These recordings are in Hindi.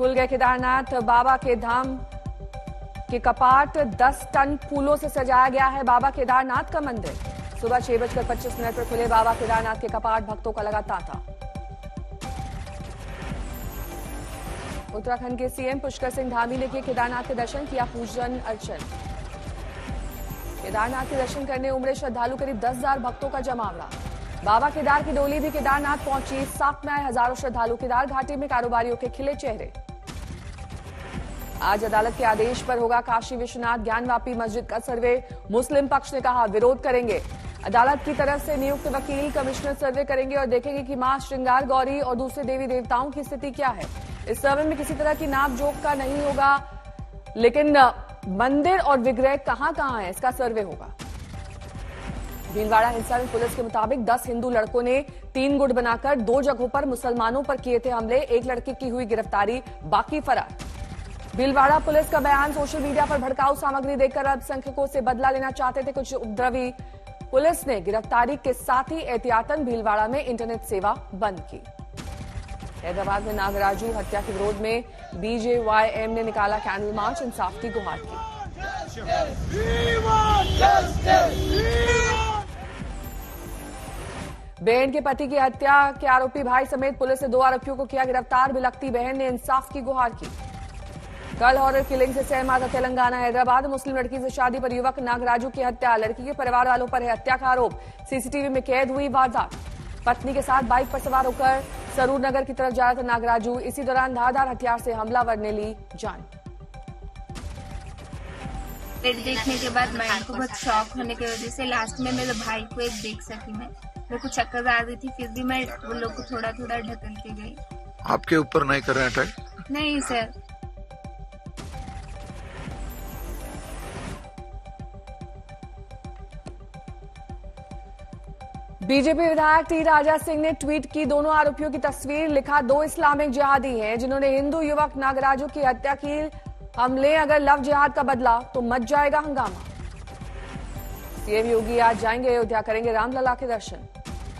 खुल गए केदारनाथ बाबा के धाम के कपाट। 10 टन फूलों से सजाया गया है बाबा केदारनाथ का मंदिर। सुबह 6:25 पर खुले बाबा केदारनाथ के कपाट, भक्तों का लगा तांता। उत्तराखंड के सीएम पुष्कर सिंह धामी ने किए केदारनाथ के दर्शन, किया पूजन अर्चन। केदारनाथ के दर्शन करने उमड़े श्रद्धालु, करीब 10,000 भक्तों का जमावड़ा। बाबा केदार की डोली भी केदारनाथ पहुंची, साथ में आए हजारों श्रद्धालु। केदार घाटी में कारोबारियों के खिले चेहरे। आज अदालत के आदेश पर होगा काशी विश्वनाथ ज्ञानवापी मस्जिद का सर्वे। मुस्लिम पक्ष ने कहा विरोध करेंगे। अदालत की तरफ से नियुक्त वकील कमिश्नर सर्वे करेंगे और देखेंगे कि मां श्रृंगार गौरी और दूसरे देवी देवताओं की स्थिति क्या है। इस सर्वे में किसी तरह की नाप जोख का नहीं होगा, लेकिन मंदिर और विग्रह कहां है इसका सर्वे होगा। भीलवाड़ा हिंसा में पुलिस के मुताबिक 10 हिंदू लड़कों ने 3 गुट बनाकर 2 जगहों पर मुसलमानों पर किए थे हमले। एक लड़के की हुई गिरफ्तारी, बाकी फरार। भीलवाड़ा पुलिस का बयान, सोशल मीडिया पर भड़काऊ सामग्री देकर अल्पसंख्यकों से बदला लेना चाहते थे कुछ उपद्रवी। पुलिस ने गिरफ्तारी के साथ ही एहतियातन भीलवाड़ा में इंटरनेट सेवा बंद की। हैदराबाद में नागराजू हत्या के विरोध में बीजेवाईएम ने निकाला कैंडल मार्च, इंसाफ की गुहार की। बहन के पति की हत्या के आरोपी भाई समेत पुलिस ने 2 आरोपियों को किया गिरफ्तार। बिलखती बहन ने इंसाफ की गुहार की। कल हॉरर किलिंग से सहमा था तेलंगाना। हैदराबाद मुस्लिम लड़की से शादी पर युवक नागराजू की हत्या, लड़की के परिवार वालों पर है हत्या का आरोप। सीसीटीवी में कैद हुई वारदात। पत्नी के साथ बाइक पर सवार होकर सरूर नगर की तरफ जा रहा था नागराजू। इसी दौरान धारदार हथियार से हमलावर ने ली जान। देखने के बाद माइंड को बहुत शॉक होने की वजह से लास्ट में मेरे भाई को एक देख सकी मैं। मेरे को चक्कर आ रही थी, फिर भी मैं उन लोग को थोड़ा थोड़ा ढकल के गई। आपके ऊपर नहीं कर रहे अटैक? नहीं सर। बीजेपी विधायक टी राजा सिंह ने ट्वीट की दोनों आरोपियों की तस्वीर, लिखा 2 इस्लामिक जिहादी हैं जिन्होंने हिंदू युवक नागराजू की हत्या की। हम लें अगर लव जिहाद का बदला तो मच जाएगा हंगामा। सीएम योगी आज जाएंगे अयोध्या, करेंगे रामलला के दर्शन।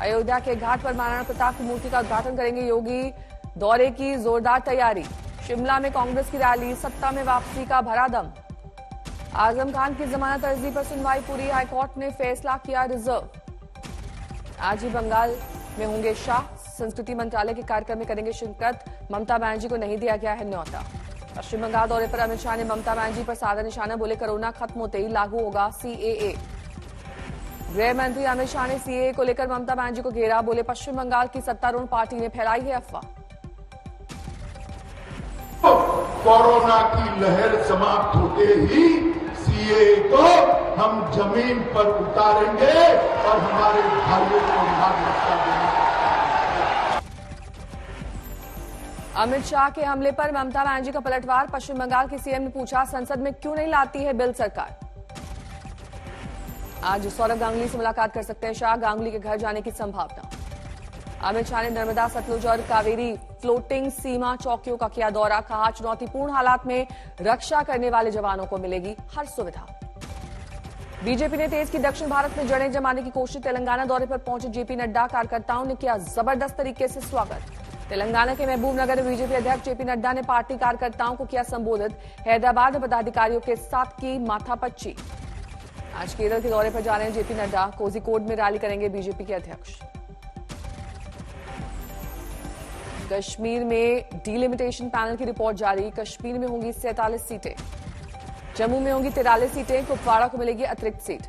अयोध्या के घाट पर महाराणा प्रताप की मूर्ति का उद्घाटन करेंगे योगी। दौरे की जोरदार तैयारी। शिमला में कांग्रेस की रैली, सत्ता में वापसी का भरा दम। आजम खान की जमानत अर्जी पर सुनवाई पूरी, हाईकोर्ट ने फैसला किया रिजर्व। आज ही बंगाल में होंगे शाह, संस्कृति मंत्रालय के कार्यक्रम में करेंगे शिरकत। ममता बनर्जी को नहीं दिया गया है न्यौता। पश्चिम बंगाल दौरे पर अमित शाह ने ममता बनर्जी पर साधा निशाना, बोले कोरोना खत्म होते ही लागू होगा सीएए। गृह मंत्री अमित शाह ने सीएए को लेकर ममता बनर्जी को घेरा, बोले पश्चिम बंगाल की सत्तारूढ़ पार्टी ने फैलाई है अफवाह। कोरोना की लहर समाप्त होते ही सीएए को हम जमीन पर उतारेंगे और हमारे भाइयों को नागरिकता देंगे। अमित शाह के हमले पर ममता बनर्जी का पलटवार। पश्चिम बंगाल की सीएम ने पूछा संसद में क्यों नहीं लाती है बिल सरकार। आज सौरभ गांगुली से मुलाकात कर सकते हैं शाह, गांगुली के घर जाने की संभावना। अमित शाह ने नर्मदा, सतलुज और कावेरी फ्लोटिंग सीमा चौकियों का किया दौरा, कहा चुनौतीपूर्ण हालात में रक्षा करने वाले जवानों को मिलेगी हर सुविधा। बीजेपी ने तेज की दक्षिण भारत में जड़ें जमाने की कोशिश। तेलंगाना दौरे पर पहुंचे जेपी नड्डा, कार्यकर्ताओं ने किया जबरदस्त तरीके से स्वागत। तेलंगाना के महबूब नगर में बीजेपी अध्यक्ष जेपी नड्डा ने पार्टी कार्यकर्ताओं को किया संबोधित। हैदराबाद में पदाधिकारियों के साथ की माथापच्ची। आज केरल के दौरे पर जा रहे हैं जेपी नड्डा, कोझिकोड में रैली करेंगे बीजेपी के अध्यक्ष। कश्मीर में डिलिमिटेशन पैनल की रिपोर्ट जारी, कश्मीर में होंगी 47 सीटें, जम्मू में होंगी 43 सीटें, कुपवाड़ा को मिलेगी अतिरिक्त सीट।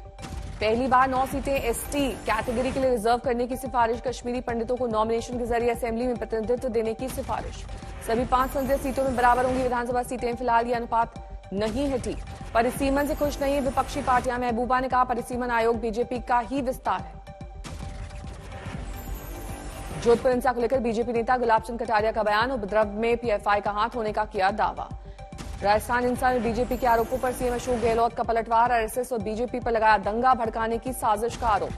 पहली बार 9 सीटें एसटी कैटेगरी के लिए रिजर्व करने की सिफारिश, कश्मीरी पंडितों को नॉमिनेशन के जरिए असेंबली में प्रतिनिधित्व देने की सिफारिश। सभी 5 संसदीय सीटों में बराबर होंगी विधानसभा सीटें, फिलहाल ये अनुपात नहीं है ठीक। परिसीमन से खुश नहीं है विपक्षी पार्टियां, महबूबा ने कहा परिसीमन आयोग बीजेपी का ही विस्तार है। जोधपुर हिंसा को लेकर बीजेपी नेता गुलाब चंद कटारिया का बयान, उपद्रव में पीएफआई का हाथ होने का किया दावा। राजस्थान हिंसा में बीजेपी के आरोपों पर सीएम अशोक गहलोत का पलटवार, आरएसएस और बीजेपी पर लगाया दंगा भड़काने की साजिश का आरोप।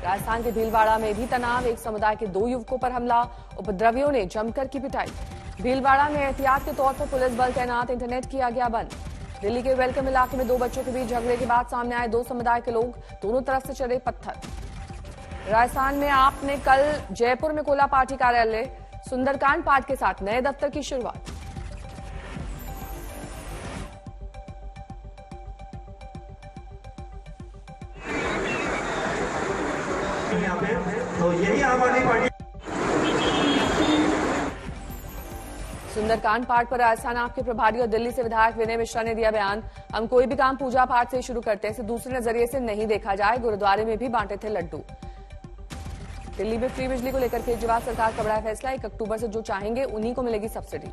राजस्थान के भीलवाड़ा में भी तनाव, एक समुदाय के 2 युवकों पर हमला, उपद्रवियों ने जमकर की पिटाई। भीलवाड़ा में एहतियात के तौर पर पुलिस बल तैनात, इंटरनेट किया गया बंद। दिल्ली के वेलकम इलाके में 2 बच्चों के बीच झगड़े के बाद सामने आए 2 समुदाय के लोग, दोनों तरफ से चले पत्थर। राजस्थान में आप ने कल जयपुर में खोला पार्टी कार्यालय, सुंदरकांड पाठ के साथ नए दफ्तर की शुरुआत। तो यही आम आदमी पार्टी। सुंदरकांड पाठ पर राजस्थान आपके प्रभारी और दिल्ली से विधायक विनय मिश्रा ने दिया बयान। हम कोई भी काम पूजा पाठ से शुरू करते हैं, इसे दूसरे नजरिए से नहीं देखा जाए। गुरुद्वारे में भी बांटे थे लड्डू। दिल्ली में फ्री बिजली को लेकर केजरीवाल सरकार का बड़ा फैसला। 1 अक्टूबर से जो चाहेंगे उन्हीं को मिलेगी सब्सिडी।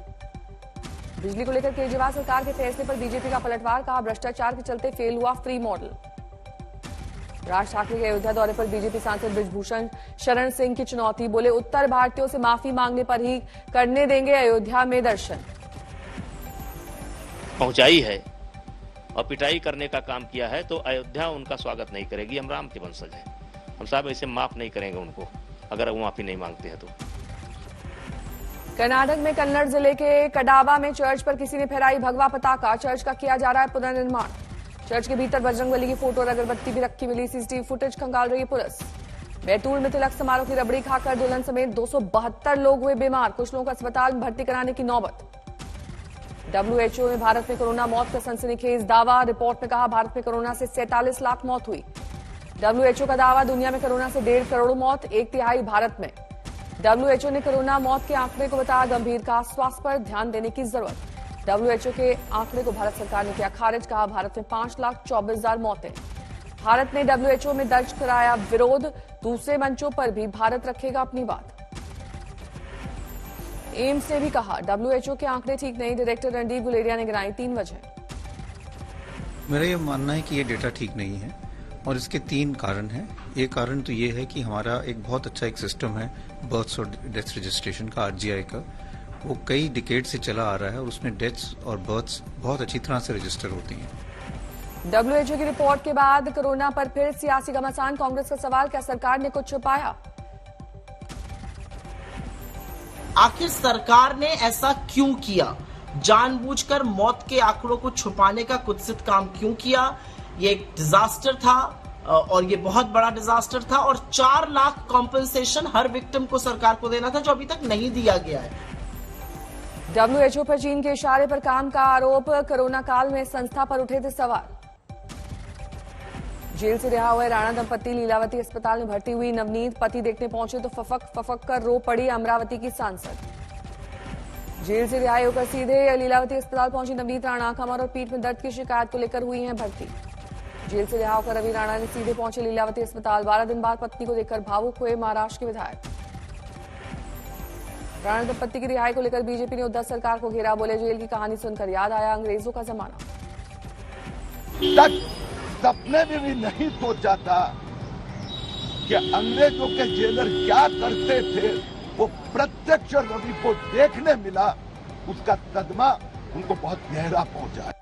बिजली को लेकर केजरीवाल सरकार के फैसले पर बीजेपी का पलटवार। कहा भ्रष्टाचार के चलते फेल हुआ फ्री मॉडल। राज ठाकरे के अयोध्या दौरे पर बीजेपी सांसद बृजभूषण शरण सिंह की चुनौती। बोले उत्तर भारतीयों से माफी मांगने पर ही करने देंगे अयोध्या में दर्शन। पहुंचाई है और पिटाई करने का काम किया है तो अयोध्या उनका स्वागत नहीं करेगी। हम राम के वंशज हैं, हम साहब ऐसे माफ नहीं करेंगे उनको अगर वो माफी नहीं मांगते हैं तो। कर्नाटक में कन्नड़ जिले के कडावा में चर्च पर किसी ने फहराई भगवा पताका। चर्च का किया जा रहा है पुनर्निर्माण। चर्च के भीतर बजरंगबली की फोटो और अगरबत्ती भी रखी मिली। सीसीटीवी फुटेज खंगाल रही है पुलिस। बैतूल में तिलक समारोह की रबड़ी खाकर दुल्हन समेत 272 लोग हुए बीमार। कुछ लोगों को अस्पताल में भर्ती कराने की नौबत। WHO में भारत में कोरोना मौत का सनसनीखेज दावा। रिपोर्ट में कहा भारत में कोरोना से 47 लाख मौत हुई। WHO का दावा दुनिया में कोरोना से 1.5 करोड़ मौत, 1/3 भारत में। WHO ने कोरोना मौत के आंकड़े को बताया गंभीर। कहा स्वास्थ्य पर ध्यान देने की जरूरत। WHO के आंकड़े को भारत सरकार ने किया खारिज। कहा भारत में 5,24,000 मौतें। भारत ने WHO में दर्ज कराया विरोध। दूसरे मंचों पर भी भारत रखेगा अपनी बात। एम्स ने भी कहा WHO के आंकड़े ठीक नहीं। डायरेक्टर रणदीप गुलेरिया ने गिनाई 3 वजह। मेरा ये मानना है कि ये डेटा ठीक नहीं है और इसके 3 कारण हैं। एक कारण तो ये है कि हमारा एक बहुत अच्छा एक सिस्टम है बर्थ्स और डेथ रजिस्ट्रेशन का, RGI का। वो कई डिकेड से चला आ रहा है और उसमें डेथ्स और बर्थ्स बहुत अच्छी तरह से रजिस्टर होती हैं। WHO की रिपोर्ट के बाद कोरोना पर फिर सियासी घमासान। कांग्रेस का सवाल, क्या सरकार ने कुछ छुपाया? आखिर सरकार ने ऐसा क्यों किया? जानबूझकर मौत के आंकड़ों को छुपाने का कुत्सित काम क्यों किया? ये एक डिजास्टर था और ये बहुत बड़ा डिजास्टर था और 4 लाख कॉम्पेंसेशन हर विक्टिम को सरकार को देना था, जो अभी तक नहीं दिया गया है। WHO पर चीन के इशारे पर काम का आरोप। कोरोना काल में संस्था पर उठे थे सवाल। जेल से रिहा हुए राणा दंपति लीलावती अस्पताल में भर्ती हुई। नवनीत पति देखने पहुंचे तो फफक कर रो पड़ी अमरावती की सांसद। जेल से रिहाई होकर सीधे लीलावती अस्पताल पहुंची नवनीत राणा। कमर और पीठ में दर्द की शिकायत को लेकर हुई हैं भर्ती। जेल से रिहा होकर रवि राणा ने सीधे पहुंचे लीलावती अस्पताल। 12 दिन बाद पत्नी को देखकर भावुक हुए महाराष्ट्र के विधायक। राणा दंपति की रिहाई को लेकर बीजेपी ने उद्धव सरकार को घेरा। बोले जेल की कहानी सुनकर याद आया अंग्रेजों का जमाना। सपने में भी नहीं सोचा था कि अंग्रेजों के जेलर क्या करते थे, वो प्रत्यक्ष रवि को देखने मिला। उसका सदमा उनको बहुत गहरा पहुंचा।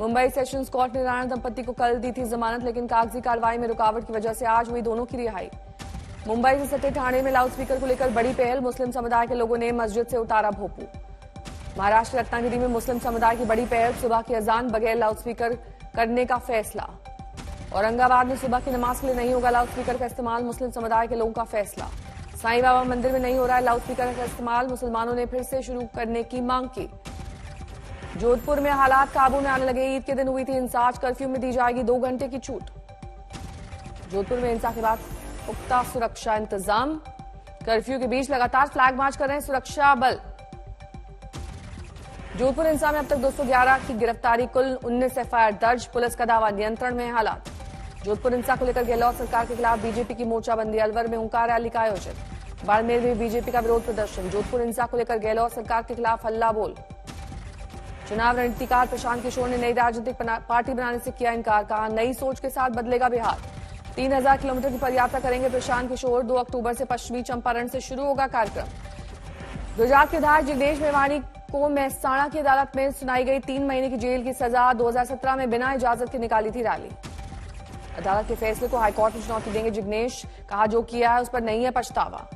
मुंबई सेशंस कोर्ट ने राणा दंपति को कल दी थी जमानत, लेकिन कागजी कार्रवाई में रुकावट की वजह से आज हुई दोनों की रिहाई। मुंबई से सटे थाने में लाउडस्पीकर को लेकर बड़ी पहल। मुस्लिम समुदाय के लोगों ने मस्जिद से उतारा भोपू। महाराष्ट्र के रत्नागिरी में मुस्लिम समुदाय की बड़ी पहल। सुबह की अजान बगैर लाउडस्पीकर करने का फैसला। औरंगाबाद में सुबह की नमाज के लिए नहीं होगा लाउडस्पीकर का इस्तेमाल। मुस्लिम समुदाय के लोगों का फैसला। साईं बाबा मंदिर में नहीं हो रहा है लाउडस्पीकर का इस्तेमाल। मुसलमानों ने फिर से शुरू करने की मांग की। जोधपुर में हालात काबू में आने लगे। ईद के दिन हुई थी हिंसा। आज कर्फ्यू में दी जाएगी 2 घंटे की छूट। जोधपुर में हिंसा के बाद पुख्ता सुरक्षा इंतजाम। कर्फ्यू के बीच लगातार फ्लैग मार्च कर रहे हैं सुरक्षा बल। जोधपुर हिंसा में अब तक 211 की गिरफ्तारी। कुल 19 FIR दर्ज। पुलिस का दावा नियंत्रण में है हालात। जोधपुर हिंसा को लेकर गहलोत सरकार के खिलाफ बीजेपी की मोर्चाबंदी। अलवर में हुंकार रैली का आयोजन। बाड़मेर में बीजेपी का विरोध प्रदर्शन। जोधपुर हिंसा को लेकर गहलोत सरकार के खिलाफ हल्ला बोल। चुनाव रणनीतिकार प्रशांत किशोर ने नई राजनीतिक पार्टी बनाने से किया इनकार। कहा नई सोच के साथ बदलेगा बिहार। 3000 किलोमीटर की पदयात्रा करेंगे प्रशांत किशोर। 2 अक्टूबर से पश्चिमी चंपारण से शुरू होगा कार्यक्रम। गुजरात के विधायक जिग्नेश मेवाणी को मेहसाणा की अदालत में सुनाई गई 3 महीने की जेल की सजा। 2017 में बिना इजाजत के निकाली थी रैली। अदालत के फैसले को हाईकोर्ट में चुनौती देंगे जिग्नेश। कहा जो किया है उस पर नहीं है पछतावा।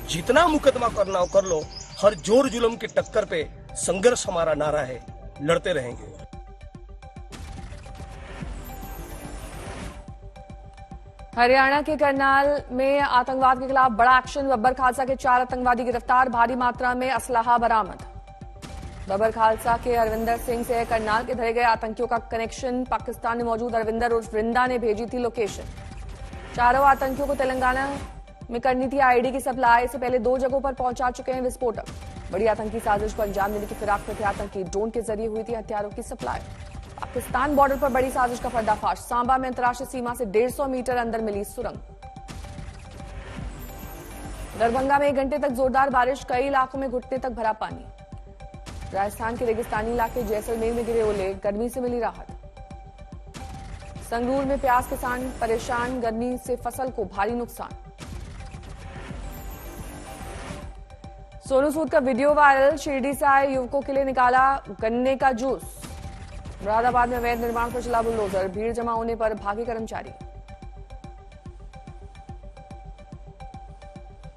जितना मुकदमा करना हो कर लो, हर जोर जुल्म की टक्कर पे संघर्ष हमारा नारा है, लड़ते रहेंगे। हरियाणा के करनाल में आतंकवाद के खिलाफ बड़ा एक्शन। बब्बर खालसा के 4 आतंकवादी गिरफ्तार। भारी मात्रा में असलाहा बरामद। बबर खालसा के अरविंदर सिंह से करनाल के धरे गए आतंकियों का कनेक्शन। पाकिस्तान में मौजूद अरविंदर उर्फ वृंदा ने भेजी थी लोकेशन। चारों आतंकियों को तेलंगाना में करनी थी आईडी की सप्लाई। इससे पहले 2 जगहों पर पहुंचा चुके हैं विस्फोटक। बड़ी आतंकी साजिश को अंजाम देने की फिराक में थे आतंकी। ड्रोन के जरिए हुई थी हथियारों की सप्लाई। पाकिस्तान बॉर्डर पर बड़ी साजिश का पर्दाफाश। सांबा में अंतर्राष्ट्रीय सीमा से 150 मीटर अंदर मिली सुरंग। दरभंगा में 1 घंटे तक जोरदार बारिश, कई इलाकों में घुटने तक भरा पानी। राजस्थान के रेगिस्तानी इलाके जैसलमेर में गिरे ओले, गर्मी से मिली राहत। संगरूर में प्याज किसान परेशान, गर्मी से फसल को भारी नुकसान। सोनू सूद का वीडियो वायरल, शिरडी से आए युवकों के लिए निकाला गन्ने का जूस। मुरादाबाद में अवैध निर्माण पर चला बुलडोजर, भीड़ जमा होने पर भागे कर्मचारी।